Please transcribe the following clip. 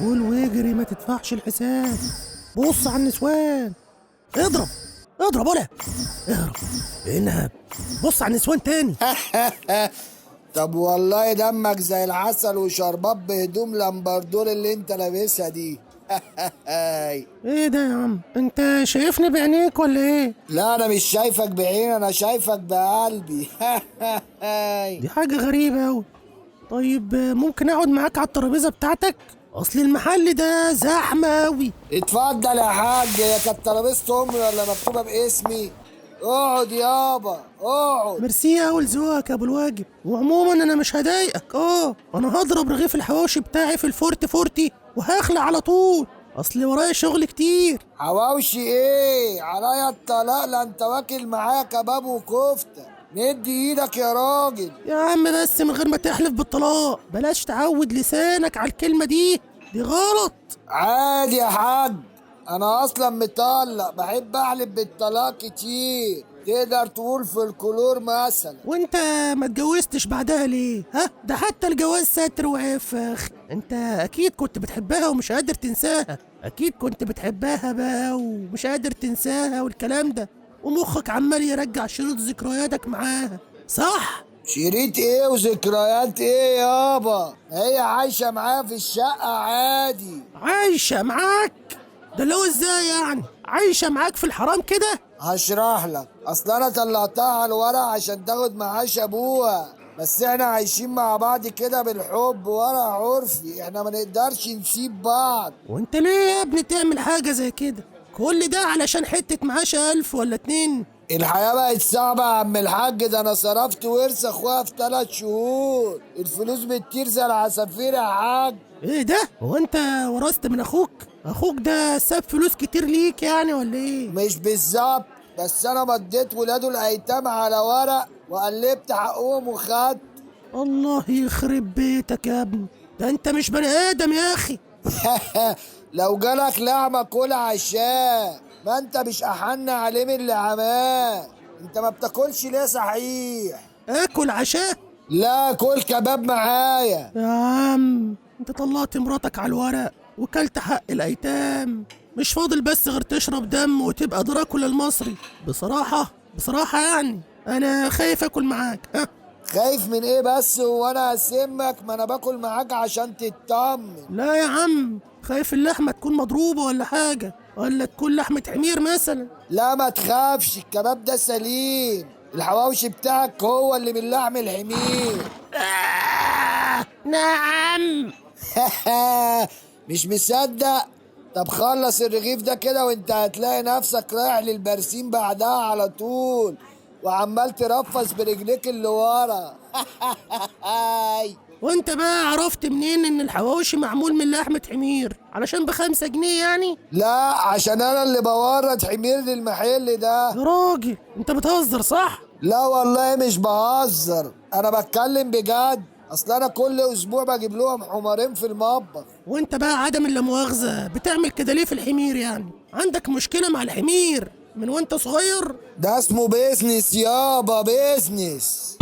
كل واجري ما تدفعش الحساب. بص على النسوان. اضرب اضرب ولا اهرب. انهب. بص على النسوان تاني. طب والله دمك زي العسل وشربات بهدوم لامبردور اللي انت لابسها دي. ايه ده يا عم؟ انت شايفني بعينيك ولا ايه؟ لا انا مش شايفك بعين، انا شايفك بقلبي. دي حاجة غريبة اوي. طيب ممكن اقعد معاك على الترابيزة بتاعتك؟ اصل المحل ده زحمة اوي. اتفضل يا حاج، هي كانت ترابيزة امي ولا مكتوبة باسمي؟ اقعد يابا اقعد. ميرسي اوي لذوقك يا ابو الواجب، وعموما انا مش هضايقك. انا هضرب رغيف الحواوشي بتاعي في الفورتي فورتي وهخلع على طول، اصل ورايا شغل كتير. حواوشي ايه عليا الطلاق؟ لا انت واكل معايا كباب وكفتة. مد ايدك يا راجل. يا عم بس من غير ما تحلف بالطلاق، بلاش تعود لسانك على الكلمة دي غلط. عادي يا حاج، انا اصلا مطلق، بحب احلف بالطلاق كتير، تقدر تقول فولكلور مثلا. وانت ما اتجوزتش بعدها ليه؟ ده حتى الجواز ستر وعفخ. انت اكيد كنت بتحبها ومش قادر تنساها، اكيد كنت بتحبها بقى ومش قادر تنساها والكلام ده، ومخك عمال يرجع شريط ذكرياتك معاها، صح؟ شريط ايه وذكريات ايه يابا؟ هي عايشة معايا في الشقة عادي. عايشة معاك؟ ده اللي هو ازاي يعني؟ عايشة معاك في الحرام كده؟ هشرح لك. اصل انا طلعتها على الورق عشان تاخد معاش ابوها، بس احنا عايشين مع بعض كده بالحب، ورق عرفي، احنا ما نقدرش نسيب بعض. وانت ليه يا ابني تعمل حاجة زي كده؟ كل ده علشان حتة معاش 1000 ولا 2؟ الحياة بقت صعبة يا عم الحاج، ده انا صرفت ورث اخويا في 3 شهور، الفلوس بتطير زي العصافير يا حاج. ايه ده؟ هو انت ورثت من اخوك؟ اخوك ده ساب فلوس كتير ليك يعني ولا ايه؟ مش بالظبط، بس انا مضيت ولاده الايتام على ورق وقلبت حقهم وخدت. الله يخرب بيتك يا ابني، ده انت مش بني ادم يا اخي. لو جالك لعمة كل عشاه، ما انت مش احن عليه من اللي عماه. انت ما بتاكلش ليه صحيح؟ اكل عشاء؟ لا كل كباب معايا. يا عم انت طلعت مراتك على الورق وكلت حق الايتام، مش فاضل بس غير تشرب دم وتبقى دراكولا المصري. بصراحة يعني انا خايف اكل معاك. خايف من ايه بس؟ وانا هسمك؟ ما انا باكل معاك عشان تطمن. لا يا عم، خايف اللحمة تكون مضروبة ولا حاجة، ولا تكون لحمة حمير مثلا. لا ما تخافش، الكباب ده سليم، الحواوشي بتاعك هو اللي من لحم الحمير. نعم. مش مصدق؟ طب خلص الرغيف ده كده وانت هتلاقي نفسك رايح للبرسيم بعدها على طول، وعمال ترفس برجليك اللي ورا. وانت بقى عرفت منين ان الحواوشي معمول من لحمة حمير علشان ب5 جنيه يعني؟ لا عشان انا اللي بورد حمير للمحل ده. يا راجل انت بتهزر صح؟ لا والله مش بهزر، انا بتكلم بجد، اصل انا كل اسبوع بجيب لهم حمارين في المطبخ. وانت بقى عدم اللا مؤاخذة بتعمل كده ليه في الحمير يعني؟ عندك مشكلة مع الحمير من وانت صغير؟ ده اسمه بيزنس يابا، بيزنس.